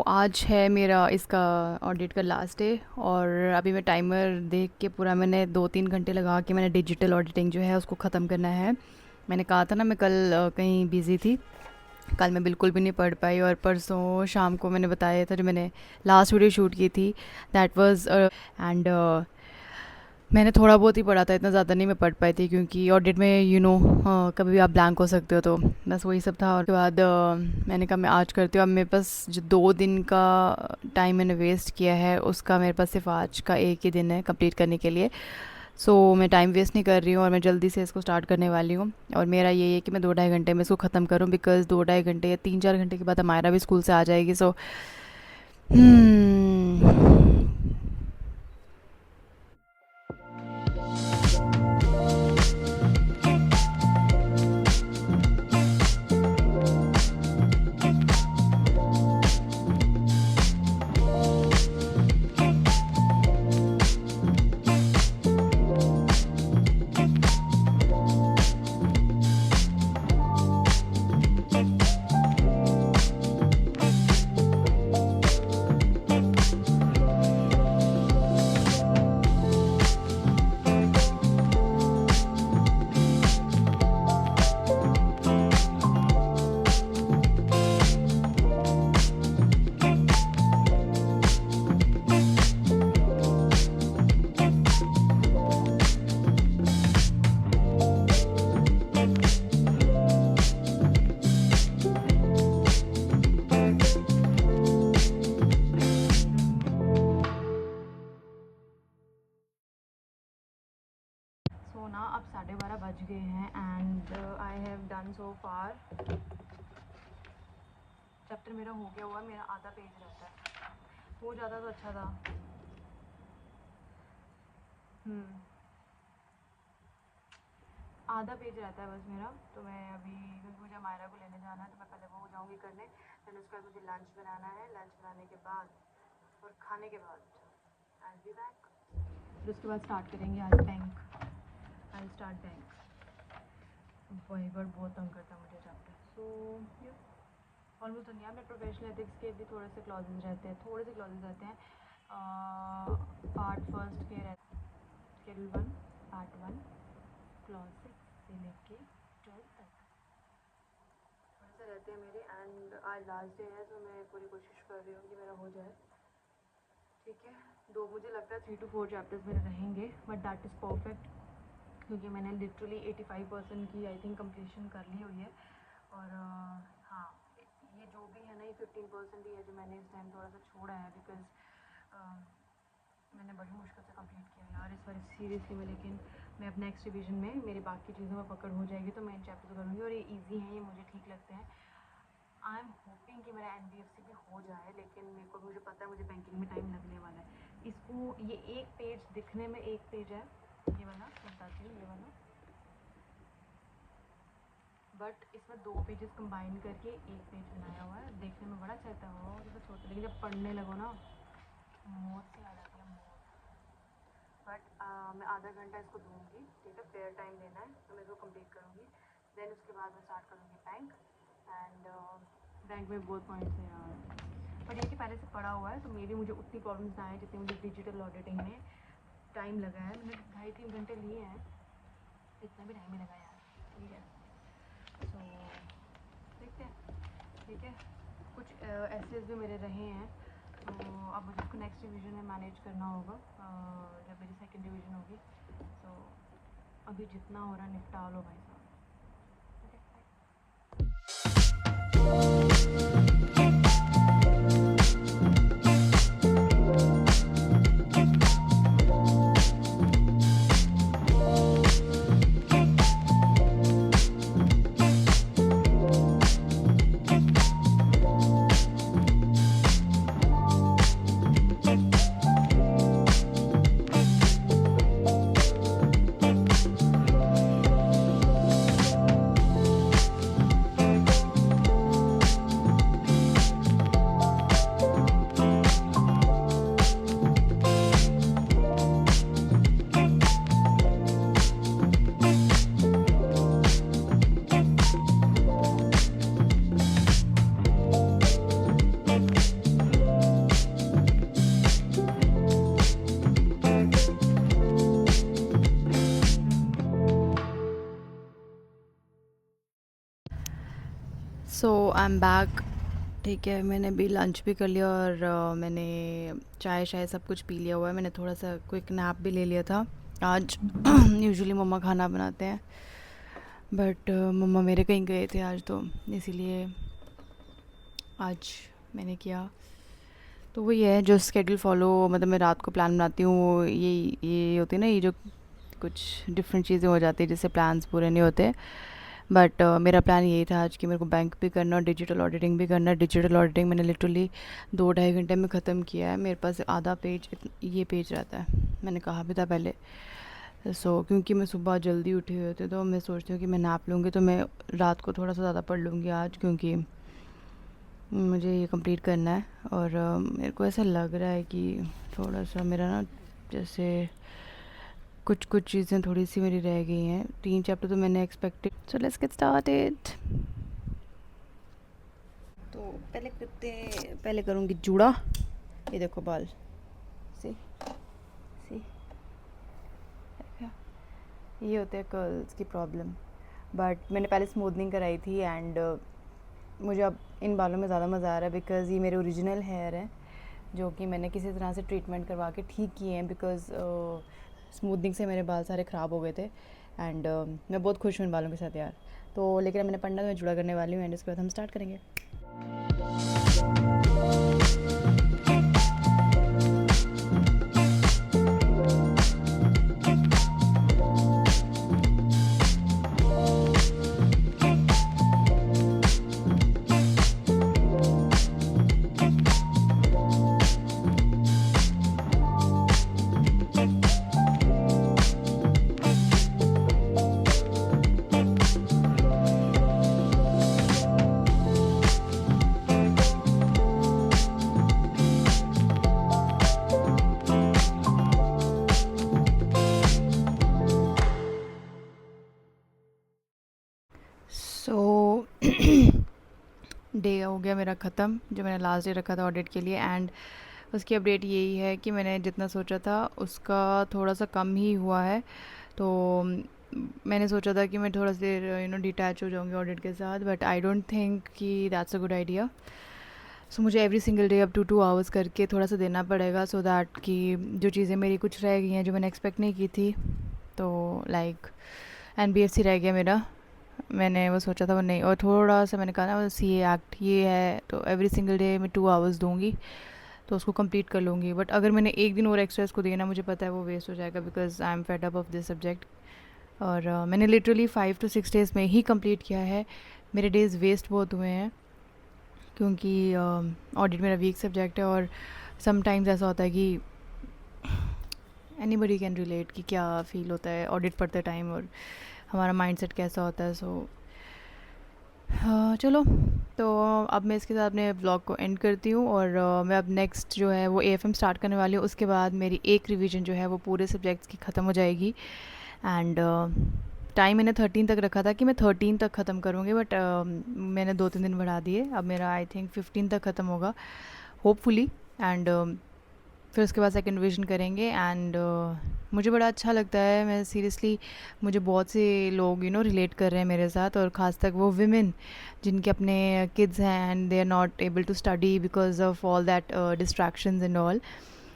आज है मेरा इसका ऑडिट का लास्ट डे। और अभी मैं टाइमर देख के पूरा मैंने 2-3 घंटे लगा के मैंने डिजिटल ऑडिटिंग जो है उसको ख़त्म करना है। मैंने कहा था ना मैं कल कहीं बिज़ी थी। कल मैं बिल्कुल भी नहीं पढ़ पाई और परसों शाम को मैंने बताया था जो मैंने लास्ट वीडियो शूट की थी दैट वाज एंड मैंने थोड़ा बहुत ही पढ़ा था, इतना ज़्यादा नहीं मैं पढ़ पाई थी क्योंकि ऑडिट में कभी भी आप ब्लैंक हो सकते हो। तो बस वही सब था। और उसके बाद मैंने कहा मैं आज करती हूँ। अब मेरे पास जो 2 दिन का टाइम मैंने वेस्ट किया है उसका मेरे पास सिर्फ आज का एक ही दिन है कंप्लीट करने के लिए। मैं टाइम वेस्ट नहीं कर रही हूँ और मैं जल्दी से इसको स्टार्ट करने वाली हूँ। और मेरा यही है कि मैं 2-2.5 घंटे में इसको ख़त्म करूँ बिकॉज़ 2-2.5 घंटे या 3-4 घंटे के बाद हमारा भी स्कूल से आ जाएगी। hmm, ना अब 12:30 बज गए हैं and I have done so far. Chapter मेरा हो गया हुआ, मेरा आधा पेज रहता है। हो जाता तो अच्छा था। हम्म आधा पेज रहता है बस मेरा। तो मैं अभी क्योंकि मुझे मायरा को लेने जाना है तो मैं पहले वो जाऊँगी करने। फिर उसके बाद मुझे लंच बनाना है। लंच बनाने के बाद और खाने के बाद आई बी बैक। फिर उसके बाद स्टार्ट करेंगे आज बैंक। I start bank. वही वर्ड बहुत तंग करता है मुझे चैप्टर। ऑलमोस्ट डन यार। मैं प्रोफेशनल एथिक्स के भी थोड़े से क्लॉजेज रहते हैं, पार्ट फर्स्ट के रहते शेड्यूल 1 पार्ट 1 क्लॉज 6 से लेके 12 तक थोड़े से रहते हैं मेरे। एंड आज लास्ट डे है तो मैं पूरी कोशिश कर रही हूँ कि मेरा हो जाए। ठीक है, मुझे लगता है 3 to 4 चैप्टर्स मेरे रहेंगे बट दैट इज़ परफेक्ट क्योंकि मैंने लिटरली 85% की आई थिंक कंप्लीशन कर ली हुई है। और हाँ, ये जो भी है ना ये 15% ही है जो मैंने इस टाइम थोड़ा सा छोड़ा है बिकॉज मैंने बड़ी मुश्किल से कंप्लीट किया यार इस बार सीरियसली में। लेकिन मैं अब नेक्स्ट रिवीजन में मेरी बाकी चीज़ों में पकड़ हो जाएगी तो मैं इन चैप्टर्स करूँगी और ये ईजी हैं, ये मुझे ठीक लगते हैं। आई एम होपिंग कि मेरा NBFC भी हो जाए, लेकिन मुझे पता है मुझे बैंकिंग में टाइम लगने वाला है। इसको ये एक पेज दिखने में एक पेज है ये वाला, मैं बताती हूँ ये वाला, बट इसमें 2 पेजेस कंबाइन करके एक पेज बनाया हुआ है। देखने में बड़ा अच्छा लगता है वो जैसे छोटा, लेकिन जब पढ़ने लगो ना मौत से आ जाती है मौत। बट मैं आधा घंटा इसको दूँगी। ठीक है, फेयर टाइम देना है तो मैं इसको कंप्लीट करूँगी। देन उसके बाद मैं स्टार्ट करूँगी बैंक। एंड बैंक में बहुत पॉइंट्स हैं यार, बट ये कि पहले से पढ़ा हुआ है तो मे भी मुझे उतनी प्रॉब्लम्स ना आए जितनी मुझे डिजिटल ऑडिटिंग में टाइम लगा है। मैंने 2.5-3 घंटे लिए हैं, इतना भी टाइम ही लगा यार। ठीक है, सो देखते हैं। ठीक है, कुछ एसेस भी मेरे रहे हैं तो अब मुझे उसको नेक्स्ट डिवीज़न में मैनेज करना होगा जब मेरी सेकंड डिवीज़न होगी। सो अभी जितना हो रहा निपटा लो भाई साहब। सो आई एम बैक। ठीक है, मैंने अभी लंच भी कर लिया और मैंने चाय शाय सब कुछ पी लिया हुआ है। मैंने थोड़ा सा क्विक नैप भी ले लिया था आज। यूजुअली मम्मा खाना बनाते हैं, बट मम्मा मेरे कहीं गए थे आज, तो इसीलिए आज मैंने किया। तो वो ये है जो स्केड्यूल फॉलो, मतलब मैं रात को प्लान बनाती हूँ, ये होती है ना, ये जो कुछ डिफरेंट चीज़ें हो जाती है जिससे प्लान्स पूरे नहीं होते। बट मेरा प्लान यही था आज कि मेरे को बैंक भी करना और डिजिटल ऑडिटिंग भी करना। डिजिटल ऑडिटिंग मैंने लिटरली 2-2.5 घंटे में ख़त्म किया है। मेरे पास आधा पेज ये पेज रहता है, मैंने कहा भी था पहले। क्योंकि मैं सुबह जल्दी उठी हुई होती, तो मैं सोचती हूँ कि मैं नाप लूँगी तो मैं रात को थोड़ा सा ज़्यादा पढ़ लूँगी आज, क्योंकि मुझे ये कंप्लीट करना है। और मेरे को ऐसा लग रहा है कि थोड़ा सा मेरा ना, जैसे कुछ कुछ चीज़ें थोड़ी सी मेरी रह गई हैं। 3 चैप्टर तो मैंने expected. So let's get started. तो पहले करूँगी जूड़ा। ये देखो बाल, सी सी, ये होते हैं कर्ल्स की प्रॉब्लम। बट मैंने पहले स्मूथनिंग कराई थी एंड मुझे अब इन बालों में ज़्यादा मज़ा आ रहा है, बिकॉज़ ये मेरे ओरिजिनल हेयर है जो कि मैंने किसी तरह से ट्रीटमेंट करवा के ठीक किए हैं। बिकॉज़ स्मूथनिंग से मेरे बाल सारे ख़राब हो गए थे एंड मैं बहुत खुश हूँ इन बालों के साथ यार। तो लेकिन मैंने पढ़ना, तो मैं जुड़ा करने वाली हूँ एंड उसके बाद हम स्टार्ट करेंगे। सो डे हो गया मेरा ख़त्म, जो मैंने लास्ट डे रखा था ऑडिट के लिए। एंड उसकी अपडेट यही है कि मैंने जितना सोचा था उसका थोड़ा सा कम ही हुआ है। तो मैंने सोचा था कि मैं थोड़ा सा देर डिटैच हो जाऊंगी ऑडिट के साथ, बट आई डोंट थिंक कि दैट्स अ गुड आइडिया। सो मुझे एवरी सिंगल डे अब 2 आवर्स करके थोड़ा सा देना पड़ेगा, सो दैट कि जो चीज़ें मेरी कुछ रह गई हैं जो मैंने एक्सपेक्ट नहीं की थी। तो लाइक NBFC रह गया मेरा, मैंने वो सोचा था वो नहीं, और थोड़ा सा मैंने कहा ना वो CA एक्ट ये है, तो एवरी सिंगल डे मैं 2 आवर्स दूंगी तो उसको कंप्लीट कर लूँगी। बट अगर मैंने एक दिन और एक्स्ट्रा इसको दिया ना, मुझे पता है वो वेस्ट हो जाएगा, because I am fed up of this subject. और मैंने लिटरली 5 to 6 डेज़ में ही कंप्लीट किया है। मेरे डेज़ वेस्ट बहुत हुए हैं, क्योंकि ऑडिट मेरा वीक सब्जेक्ट है। और समटाइम्स ऐसा होता है कि एनीबडी कैन रिलेट कि क्या फ़ील होता है ऑडिट पढ़ते टाइम और हमारा माइंडसेट कैसा होता है। हाँ चलो, तो अब मैं इसके साथ अपने व्लॉग को एंड करती हूँ। और मैं अब नेक्स्ट जो है वो AFM स्टार्ट करने वाली हूँ। उसके बाद मेरी एक रिवीजन जो है वो पूरे सब्जेक्ट्स की ख़त्म हो जाएगी। एंड टाइम मैंने 13 तक रखा था कि मैं 13 तक ख़त्म करूँगी, बट मैंने 2-3 दिन बढ़ा दिए। अब मेरा आई थिंक 15 तक ख़त्म होगा होपफुली। एंड फिर उसके बाद सेकंड रिवीजन करेंगे। एंड मुझे बड़ा अच्छा लगता है, मैं सीरियसली, मुझे बहुत से लोग रिलेट कर रहे हैं मेरे साथ, और ख़ास तक वो विमेन जिनके अपने किड्स हैं and they are not able to study because of all that distractions and all.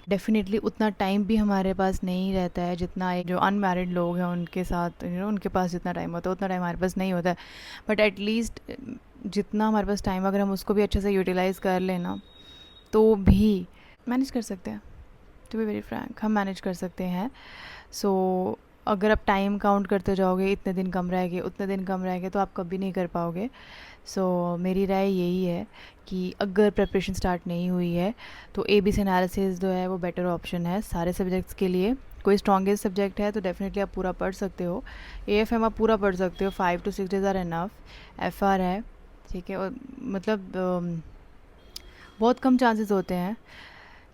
Definitely उतना टाइम भी हमारे पास नहीं रहता है जितना जो अनमैरिड लोग हैं उनके साथ, उनके पास जितना टाइम होता है उतना टाइम हमारे पास नहीं होता है। बट एटलीस्ट जितना हमारे पास टाइम, अगर हम उसको भी अच्छे से यूटिलाइज़ कर लेना, तो भी मैनेज कर सकते हैं। टू बी वेरी फ्रैंक, हम मैनेज कर सकते हैं। सो अगर आप टाइम काउंट करते जाओगे, इतने दिन कम रह गए, उतने दिन कम रह गए, तो आप कभी नहीं कर पाओगे। मेरी राय यही है कि अगर प्रिपरेशन स्टार्ट नहीं हुई है तो ABC एनालिसिस जो है वो बेटर ऑप्शन है सारे सब्जेक्ट्स के लिए। कोई स्ट्रॉन्गेस्ट सब्जेक्ट है तो डेफिनेटली आप पूरा पढ़ सकते हो। AFM आप पूरा पढ़ सकते हो, 5 to 6 days are enough. FR है, ठीक है, और मतलब बहुत कम चांसेस होते हैं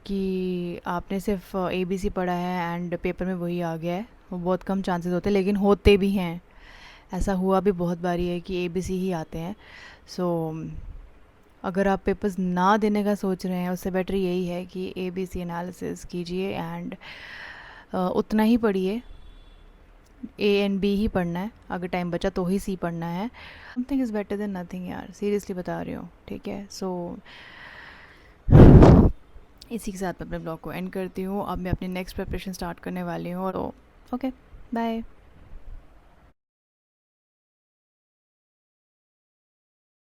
कि आपने सिर्फ ABC पढ़ा है एंड पेपर में वही आ गया है। वो बहुत कम चांसेस होते हैं, लेकिन होते भी हैं। ऐसा हुआ भी बहुत बारी है कि ABC ही आते हैं। सो अगर आप पेपर्स ना देने का सोच रहे हैं, उससे बेटर यही है कि ABC एनालिसिस कीजिए एंड उतना ही पढ़िए ए एंड बी ही पढ़ना है, अगर टाइम बचा तो ही सी पढ़ना है। Something is better than nothing यार, सीरियसली बता रही हूँ, ठीक है। सो इसी के साथ मैं अपने ब्लॉग को एंड करती हूँ। अब मैं अपनी नेक्स्ट प्रिपरेशन स्टार्ट करने वाली हूँ। और ओके, बाय।